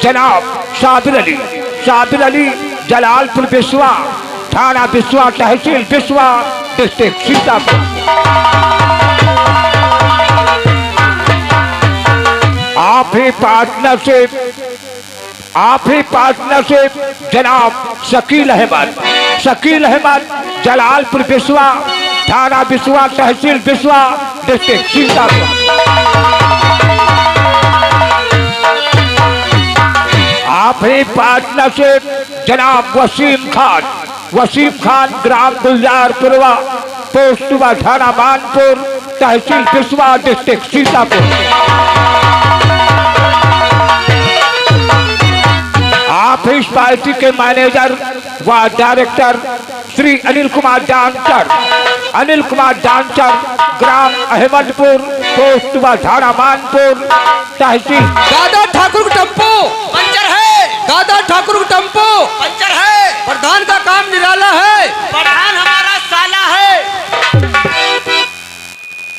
जनाब सादिर अली जलालपुर बिस्वा, थाना बिस्वा, तहसील बिस्वा, डिस्ट्रिक्ट सीतापुर। आप ही पार्टनरशिप जनाब शकील अहमद जलालपुर बिस्वा, थाना बिस्वा, तहसील बिस्वा, डिस्ट्रिक्ट सीतापुर। आप ही पार्टनरशिप जनाब वसीम खान ग्राम गुलजारपुरवा, पोस्ट थाना मानपुर, तहसील बिस्वा, डिस्ट्रिक्ट सीतापुर। आप इस पार्टी के मैनेजर व डायरेक्टर श्री अनिल कुमार डांसर ग्राम अहमदपुर, पोस्ट थाना मानपुर, तहसील। दादा ठाकुर का टेम्पो पंचर है, दादा ठाकुर का टेम्पो पंचर है। प्रधान का काम निराला है, प्रधान हमारा साला है।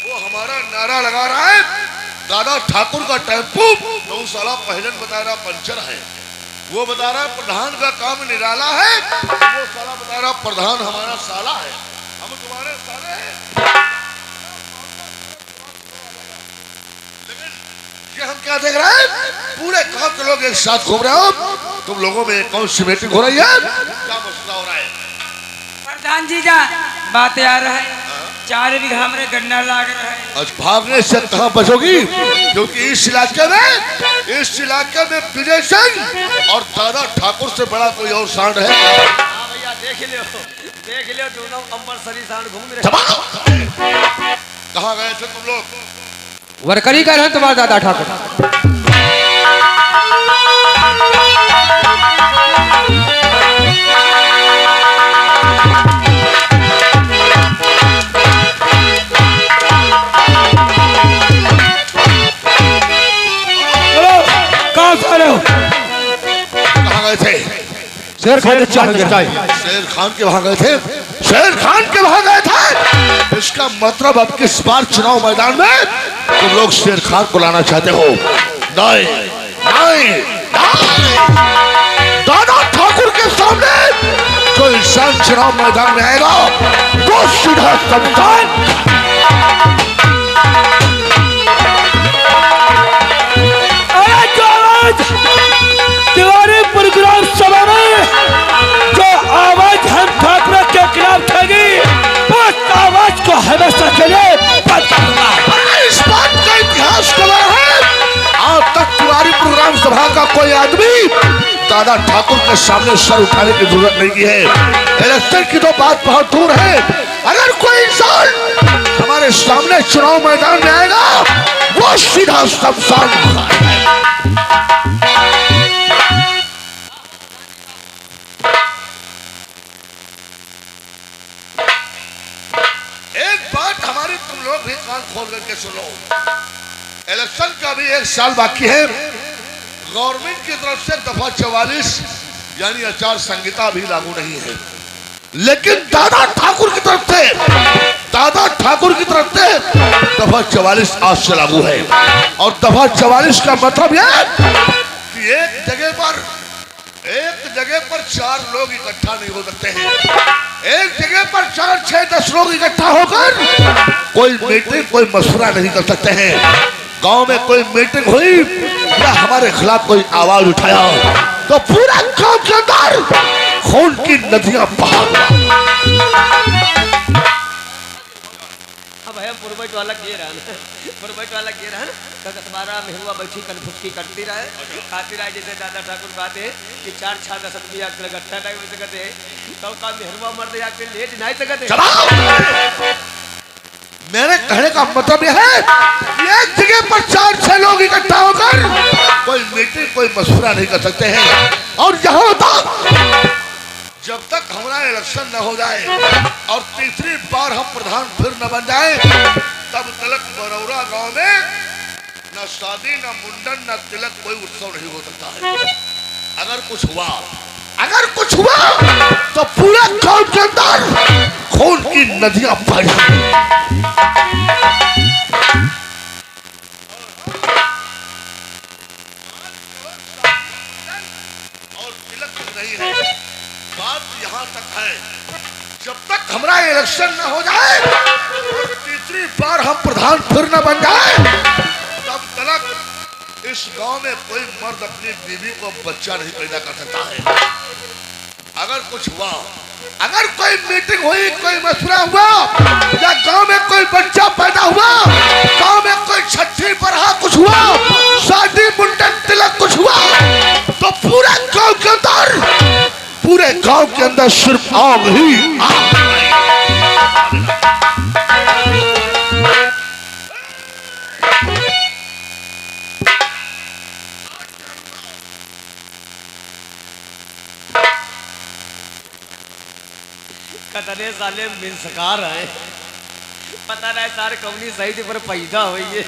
वो हमारा नारा लगा रहा है, दादा ठाकुर का टेम्पो, तो साला पहले बता रहा पंचर है। वो बता रहा है प्रधान का काम निराला है, वो साला बता रहा प्रधान हमारा साला है। हम तुम्हारे साले हैं। लेकिन ये हम क्या देख रहे हैं, पूरे गांव के लोग एक साथ घूम रहे हो, तुम लोगों में कौन सी मीटिंग हो रही है, क्या मसला हो रहा है? प्रधान जी जा बातें आ रहा है, 4 बीघा हमरे गन्ना लाग रहा है। आज भागने से कहाँ बचोगी, क्योंकि इस इलाके में विजय सिंह और दादा ठाकुर से बड़ा कोई और सांड है? भैया देख लियो दोनों अंबरसरी सांड घूम रहे। कहाँ गए थे तुम लोग? वर्करी कर रहे हैं तुम्हारा दादा ठाकुर। कहाँ गए थे? शेर खान के वहां गए थे। शेर खान के वहां गए थे। इसका मतलब अब किस बार चुनाव मैदान में तुम लोग शेर खान को लाना चाहते हो? नहीं, दादा ठाकुर के सामने जो इंसान चुनाव मैदान में आएगा वो सीधा शमशान। तिवारी प्रोग्राम सभा में जो आवाज हम ठाकुर के खिलाफ उठेगी, उस आवाज को हमेशा के लिए बंद करूंगा। इस बात का इतिहास गवाह है, आज तक तिवारी प्रोग्राम सभा का कोई आदमी दादा ठाकुर के सामने सर उठाने की जरूरत नहीं की है। इलेक्शन की तो बात बहुत दूर है, अगर कोई इंसान हमारे सामने चुनाव मैदान में आएगा वो सीधा शमशान होगा। एक बात हमारी तुम लोग भी कान खोल करके सुनो, इलेक्शन का भी 1 साल बाकी है। गवर्नमेंट की तरफ से दफा 44 यानी आचार संहिता भी लागू नहीं है, लेकिन दादा ठाकुर की तरफ से दफा 44 आज से लागू है। और दफा 44 का मतलब यह कि एक जगह पर 4 लोग इकट्ठा नहीं हो सकते हैं। एक जगह पर 4, 6, 10 लोग इकट्ठा होकर कोई मीटिंग, कोई मशवरा नहीं कर सकते हैं। गांव में कोई मीटिंग हुई या हमारे खिलाफ कोई आवाज उठाया तो पूरा गांव के अंदर खून की नदियां बहा। अब हम पुरबैट वाला किए रहा तुम्हारा मेहुआ बैठी कनफुटकी करती रहे, खाती रहे। जैसे दादा ठाकुर कहते हैं कि 4 6 10 आदमी आकर इकट्ठा नहीं हो सकते, तब का मेहरवा मर्द आके लेट नहीं सकते। मेरे कहने का मतलब यह है कि एक जगह पर 4 6 लोग इकट्ठा होकर कोई मीटिंग, कोई मशवरा नहीं कर सकते हैं। और यहाँ तक जब तक हमारा इलेक्शन न हो जाए और तीसरी बार हम प्रधान फिर न बन जाए, तब तक बरौरा गांव में न शादी, न मुंडन, न तिलक, कोई उत्सव नहीं हो सकता है। अगर कुछ हुआ तो पूरे गांव के अंदर खून की नदियां बह जाएंगी। नहीं है। बात यहाँ तक है, जब तक हमारा इलेक्शन न हो जाए और तीसरी बार हम प्रधान फिर न बन जाए, तब तक इस गांव में कोई मर्द अपनी बीवी को बच्चा नहीं पैदा कर सकता है। अगर कुछ हुआ, अगर कोई मीटिंग हुई, कोई मशवरा हुआ, या गांव में कोई बच्चा पैदा हुआ, गांव में कोई छठी बरहा कुछ हुआ, शादी मुंडन तिलक कुछ हुआ, तो पूरे गांव के अंदर सिर्फ आग ही आग। कतने साले मिंसकार है, पता नहीं सारे कवनी सही थी पर पैदा हुई है।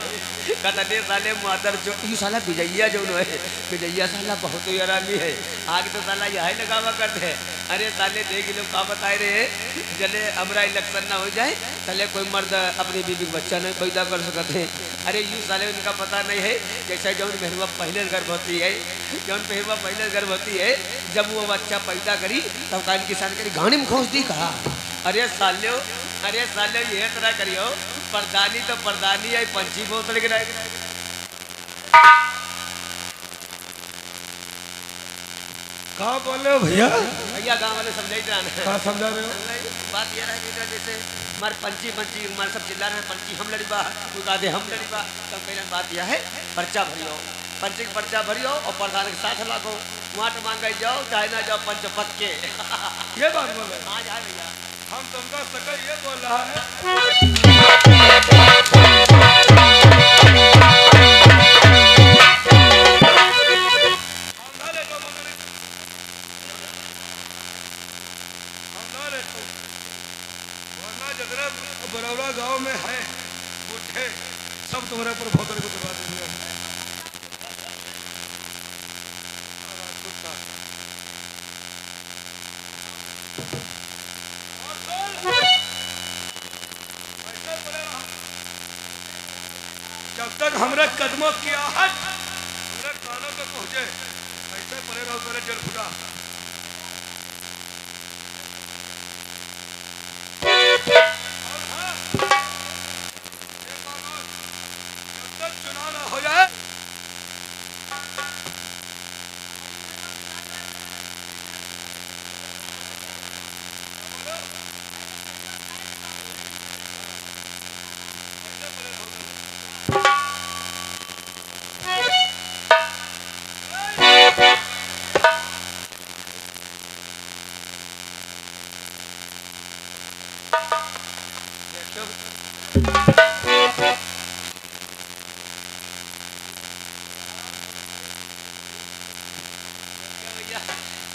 कतने साले मादर जो ये साला विजैया जो है, विजैया साला बहुत ही आरामी है। आगे तो साला यही लगावा करते हैं। अरे साले देख लोग क्या बताए रहे, जले हमारा इलेक्शन ना हो जाए साले कोई मर्द अपनी बीबी बच्चा नहीं पैदा कर सकते हैं। अरे यूँ साले उनका पता नहीं है, जैसे जौन मेहरबा पहले गर्भवती है, जौन मेहरबा पहले गर्भवती है, जब वो बच्चा पैदा करी तब कान किसान करी गाड़ी में खोज दी कहा। अरे साले ये तरह करियो, प्रधानी तो प्रधानी है, पंची बोतल के कहाँ बोल रहे हो भैया? भैया गाँव वाले समझाई रहा कहाँ समझा रहे हो? बात ये रहा जैसे हमारे पंची हमारे सब चिल्ला रहे हैं, पंची हम लड़ी बा, आधे हम लड़ी बा। तब पहले बात यह है, पर्चा भरियो, पंची का पर्चा भरियो और प्रधान के 60 लाख हो, वहाँ तो मांग जाओ चाहे ना जाओ पंच पद के। ये बात बोल रहे हैं? हाँ जाए भैया, हम तुमका सकल ये बोल रहा है। बरौरा गांव में है बुढ़े, सब तुम्हारे ऊपर भोतरे को दबा देंगे। जब तक हमारे कदमों की आहट हमारे कानों तक पहुंचे, ऐसे पड़े रहो तेरे जल फुटा।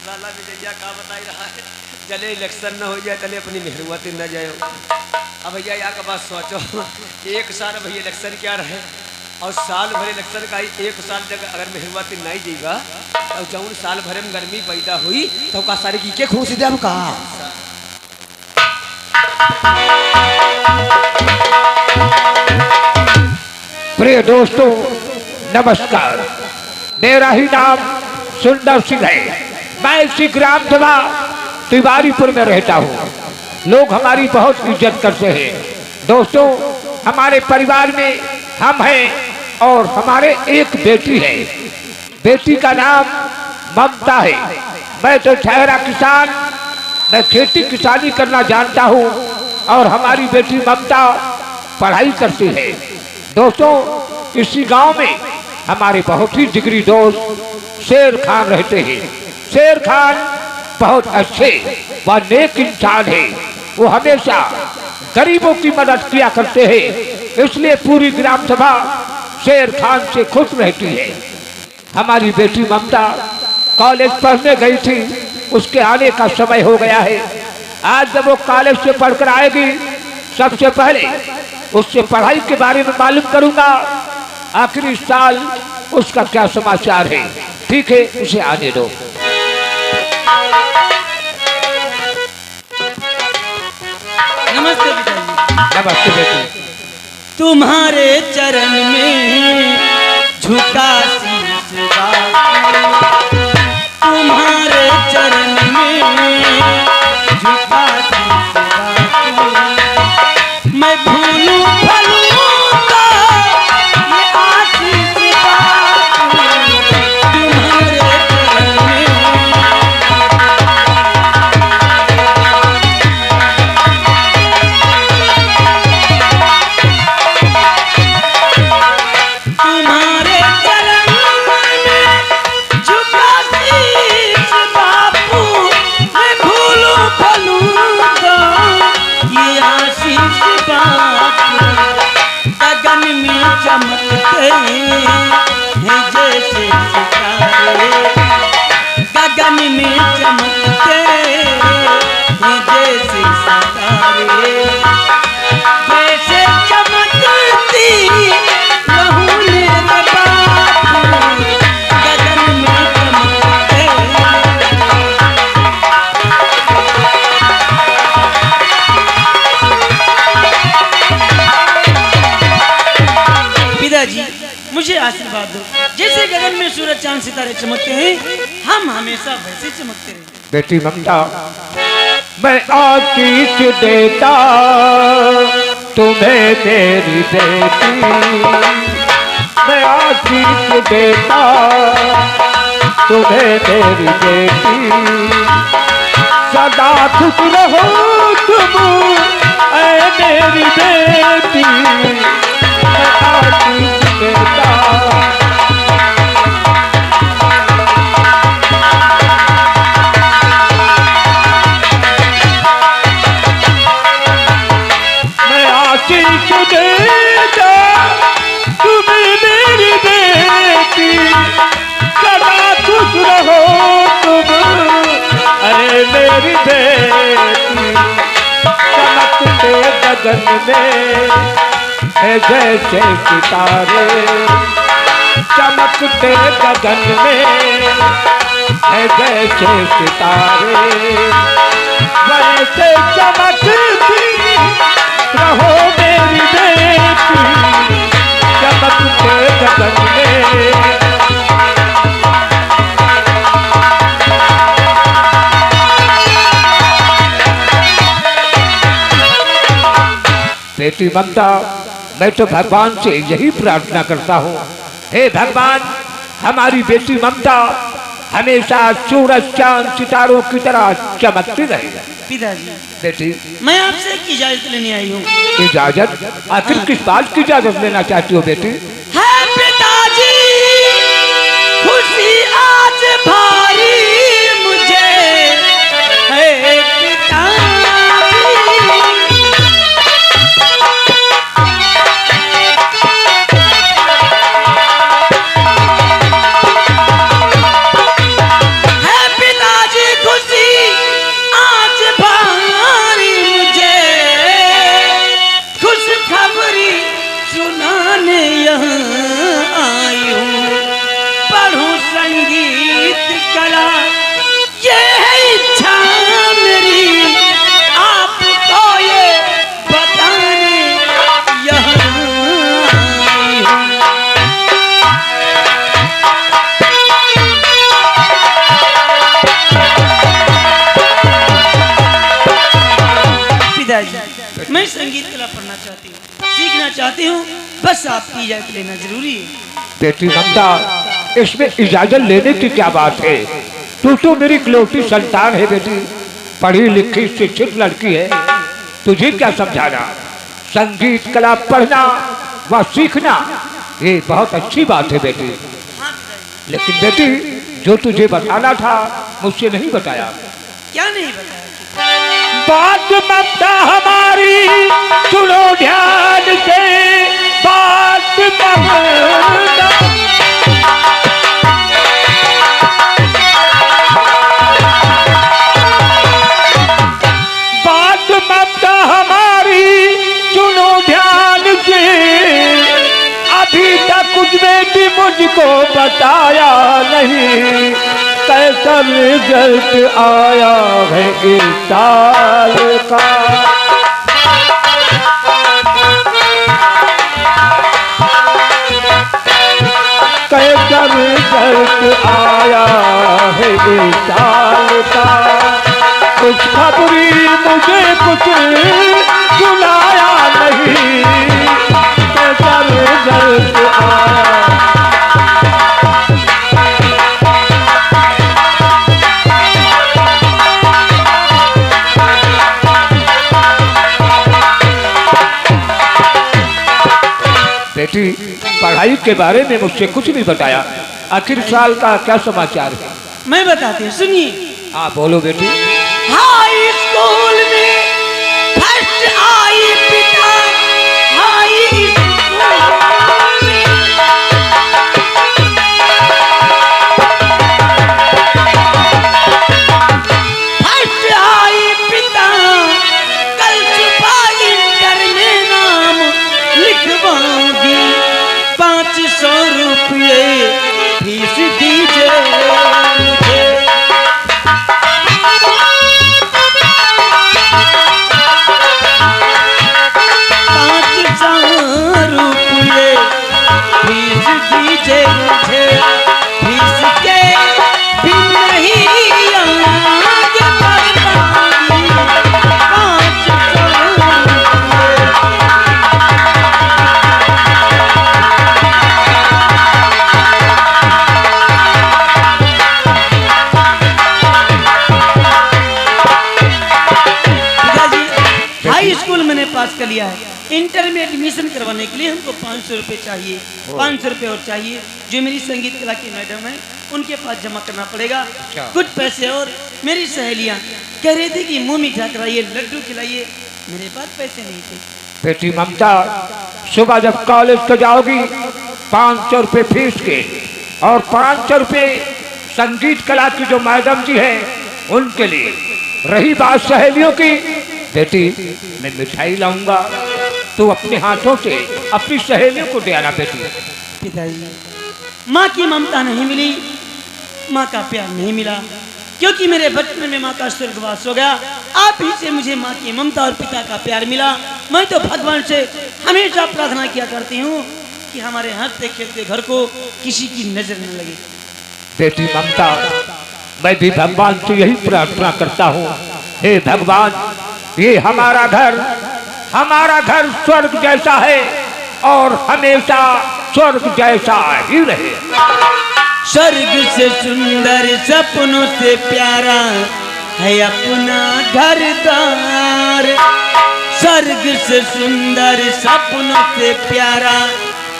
लाला विजया का बताई रहा है, चले इलेक्शन न हो जाए चले अपनी मेहरुआती न जाए। अब भैया यहाँ का बात सोचो, एक साल भैया इलेक्शन क्या रहे और साल भर इलेक्शन का ही, एक साल जब अगर मेहरुआती नहीं देगा तो जौन साल भर में गर्मी पैदा हुई तो का सारी की के खुश दे हम कहा। प्रिय दोस्तों नमस्कार, मेरा ही नाम सुंदर सिंह है। मैं इसी ग्राम सभा तिवारीपुर में रहता हूँ। लोग हमारी बहुत इज्जत करते हैं। दोस्तों हमारे परिवार में हम हैं और हमारे एक बेटी है। बेटी का नाम ममता है। मैं तो ठहरा किसान, मैं खेती किसानी करना जानता हूँ और हमारी बेटी ममता पढ़ाई करती है। दोस्तों इसी गांव में हमारे बहुत ही जिगरी दोस्त शेर खान रहते हैं। शेर खान बहुत अच्छे व नेक इंसान है। वो हमेशा गरीबों की मदद किया करते हैं, इसलिए पूरी ग्राम सभा शेर खान से खुश रहती है। हमारी बेटी ममता कॉलेज पढ़ने गई थी, उसके आने का समय हो गया है। आज जब वो कॉलेज से पढ़कर आएगी, सबसे पहले उससे पढ़ाई के बारे में मालूम करूंगा, आखिरी साल उसका क्या समाचार है। ठीक है, उसे आने दो। नमस्ते पिताजी। नमस्ते बेटी। तुम्हारे चरण में झुका शीश तुम्हारे चरण में चमकते हैं जैसे सितारे, जैसे चमकती लहू ने बात गगन में चमकते। पिताजी मुझे आशीर्वाद दो, जैसे गगन में सूरज चांद सितारे चमकते हैं हम हमेशा वैसे चमकते रहे। बेटी ममता, मैं आशीष देता तुम्हें मेरी बेटी, मैं आशीष देता तुम्हें मेरी बेटी, सदा खुश रहो तुम ऐ मेरी बेटी, मैं आशीष देता। आशीष देता तुम्हें मेरी बेटी, सदा खुश रहो तुम अरे मेरी बेटी, चमकते गगन में है जैसे सितारे, चमकते गगन में है जैसे सितारे, वैसे चमकती रहो मेरी बेटी, चमकते गगन में। बेटी ममता, मैं तो भगवान से यही प्रार्थना करता हूँ, हे भगवान हमारी बेटी ममता हमेशा सूरज चांद सितारों की तरह चमकती रहे। पिताजी बेटी, मैं आपसे एक इजाजत लेने आई हूँ। इजाजत? आखिर किस बात की इजाजत लेना चाहती हो बेटी? है पिताजी खुशी आज भारी मुझे, है पिताजी मैं संगीत कला पढ़ना चाहती हूँ, सीखना चाहती हूँ, बस आपकी इजाजत लेना जरूरी है। बेटी ममता, इसमें इजाजत लेने की क्या बात है? तू तो मेरी इकलौती संतान है बेटी, पढ़ी लिखी शिक्षित लड़की है, तुझे क्या समझाना? संगीत कला पढ़ना व सीखना ये बहुत अच्छी बात है बेटी, लेकिन बेटी जो तुझे बताना था मुझसे नहीं बताया। क्या नहीं बताया? बात ममता हमारी सुनो ध्यान से, बात ममता, बात ममता हमारी सुनो ध्यान से, अभी तक कुछ बेटी मुझको बताया नहीं, कैसा रिजल्ट आया है इस साल का, कैसा रिजल्ट आया है इस साल का, कुछ खबरी मुझे कुछ सुनाया नहीं, कैसा रिजल्ट आया। बेटी, पढ़ाई के बारे में मुझसे कुछ नहीं बताया, आखिर साल का क्या समाचार है? मैं बताती हूँ, सुनिए। हाँ बोलो बेटी। हाई स्कूल में फर्स्ट आई पिता, हाई स्कूल में लिया है। इंटर में एडमिशन करवाने के लिए हमको 500 रुपये चाहिए, 500 रुपये और चाहिए। जो मेरी संगीत कला की मैडम है उनके पास जमा करना पड़ेगा कुछ पैसे। और मेरी सहेलियाँ कह रही थी कि मुँह मीठा कराइए, लड्डू खिलाइए, मेरे पास पैसे नहीं थे। बेटी ममता, सुबह जब कॉलेज को जाओगी 500 रुपये फीस के और 500 रुपये संगीत कला की जो मैडम जी है उनके लिए। रही बात सहेलियों की, बेटी मैं मिठाई लाऊंगा, तू अपने हाथों से अपनी सहेलियों को दे आना। बेटी पिताजी, माँ की ममता नहीं मिली, माँ का प्यार नहीं मिला, क्योंकि मेरे बचपन में माँ का स्वर्गवास हो गया। आप ही से मुझे माँ की ममता और पिता का प्यार मिला। मैं तो भगवान से हमेशा प्रार्थना किया करती हूँ कि हमारे हंसते खेलते घर को किसी की नजर न लगे। बेटी ममता, मैं भी भगवान से यही प्रार्थना करता हूँ, हे भगवान, ये हमारा घर स्वर्ग जैसा है और हमेशा स्वर्ग जैसा ही रहे। स्वर्ग से सुंदर सपनों से प्यारा है अपना घर द्वार। स्वर्ग से सुंदर सपनों से प्यारा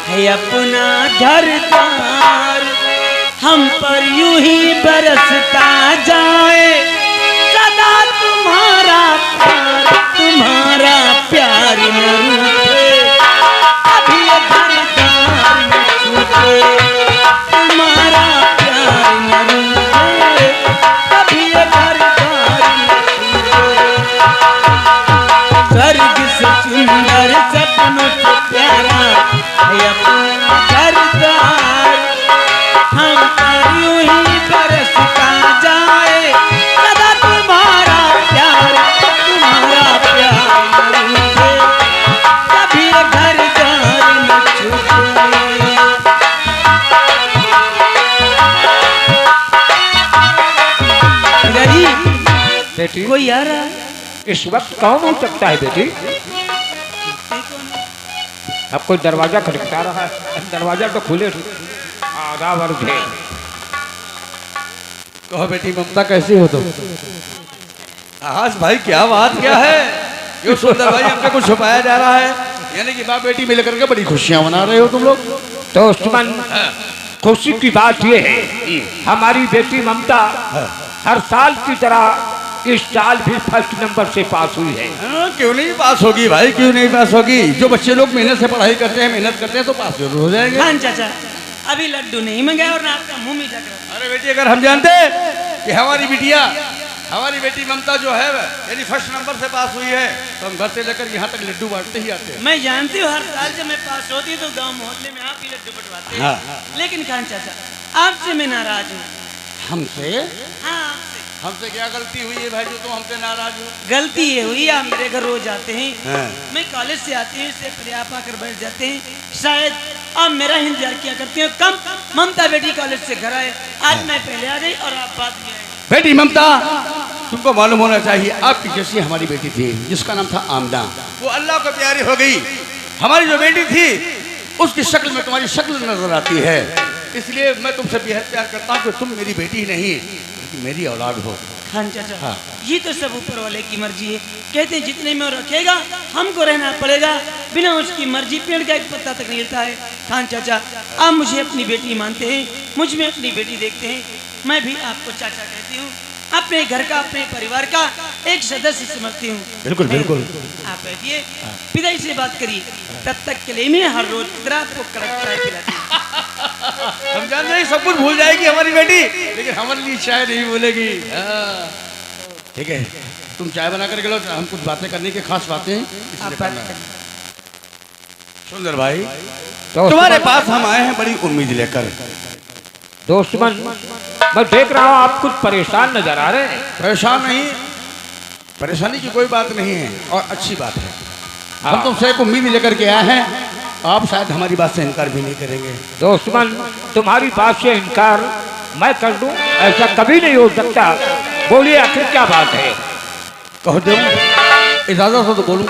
है अपना घर द्वार। हम पर यूं ही बरसता जाए सदा तुम्हारा प्यार न रूठे, कभी ये घर द्वार न छूटे। तुम्हारा प्यार न रूठे, कभी ये घर द्वार न छूटे। स्वर्ग से सुंदर सपनों से प्यारा है अपना घर द्वार। हम पर यूं ही बरसता जाए सदा तुम्हारा प्यार न रूठे, कभी ये घर द्वार न छूटे। पिताजी, बेटी कोई आ रहा है? इस वक्त कौन हो सकता है बेटी? अब कोई दरवाजा खटखटा रहा है, दरवाजा तो खुले आधा वर्ग है। कहो बेटी ममता, कैसी हो तुम? आकाश भाई, क्या बात क्या है? ये सुंदर भाई, आपका कुछ छुपाया जा रहा है, यानी कि बाप बेटी मिलकर के बड़ी खुशियां मना रहे हो तुम लोग। तो सुमन, खुशी की बात यह है, हमारी बेटी ममता हर साल की तरह इस साल भी फर्स्ट नंबर से पास हुई है। क्यों नहीं पास होगी भाई, क्यों नहीं पास होगी? जो बच्चे लोग मेहनत से पढ़ाई करते हैं, मेहनत करते हैं, तो पास जरूर हो जाएंगे। हाँ चाचा, अभी लड्डू नहीं मंगाया और ना आपका मुंह मीठा करा। अरे बेटी, अगर हम जानते कि हमारी बेटी ममता जो है यानी फर्स्ट नंबर से पास हुई है, तो हम घर से लेकर यहाँ तक लड्डू बांटते ही आते हैं। मैं जानती हूँ, हर साल जब मैं पास होती हूँ तो गांव मोहल्ले में आप ही लड्डू बंटवाते हैं। हाँ। लेकिन खान चाचा, आपसे मैं नाराज हूँ। हमसे? हाँ, आपसे। हमसे क्या गलती हुई है भाई जो तुम हमसे नाराज हो? गलती ये हुई, आप मेरे घर रोज आते हैं। हाँ। मैं कॉलेज से आती हूँ, इससे पहले आप आकर बैठ जाते हैं। शायद आप मेरा इंतजार किया करते हैं। कम ममता बेटी कॉलेज से घर आए, आज मैं पहले आ गई और आप बाद में आए। बेटी ममता, तुमको मालूम होना चाहिए, आपकी जैसी हमारी बेटी थी जिसका नाम था आमना, वो अल्लाह को प्यारी हो गई। हमारी जो बेटी थी उसकी शक्ल में तुम्हारी शक्ल नजर आती है, इसलिए मैं तुमसे बेहद प्यार करता हूँ कि तुम मेरी बेटी नहीं बल्कि मेरी औलाद हो। खान चाचा, हाँ। ये तो सब ऊपर वाले की मर्जी है। कहते हैं जितने में वो रखेगा हमको रहना पड़ेगा, बिना उसकी मर्जी पेड़ का एक पत्ता तक नहीं हिलता है। खान चाचा, आप मुझे अपनी बेटी मानते हैं, मुझ में अपनी बेटी देखते हैं, मैं भी आपको चाचा कहती हूँ। अपने घर का, अपने परिवार का एक सदस्य समझती हूँ। बिल्कुल बिल्कुल। आप बैठिए, पिताजी से बात करिए, तब तक के लिए मैं हर रोज की तरह आपको कड़क चाय पिलाती हूँ। हम जान रहे हैं सब कुछ भूल जाएगी हमारी बेटी, लेकिन हमारे लिए चाय नहीं भूलेगी। ठीक है, तुम चाय बना कर लो, हम कुछ बातें करने की खास बातें हैं इसलिए करना है। सुंदर भाई, तुम्हारे पास हम आए हैं बड़ी उम्मीद लेकर। दोस्तमन, मैं देख रहा हूँ आप कुछ परेशान नजर आ रहे हैं। परेशान नहीं, परेशानी की कोई बात नहीं है और अच्छी बात है। हम तुमसे एक उम्मीद लेकर के आए हैं, आप शायद हमारी बात से इनकार भी नहीं करेंगे। दोस्तमन, तुम्हारी बात से इनकार मैं कर दूं, ऐसा कभी नहीं हो सकता। बोलिए, आखिर क्या बात है? कहो दो, इजाजत हो तो बोलूं।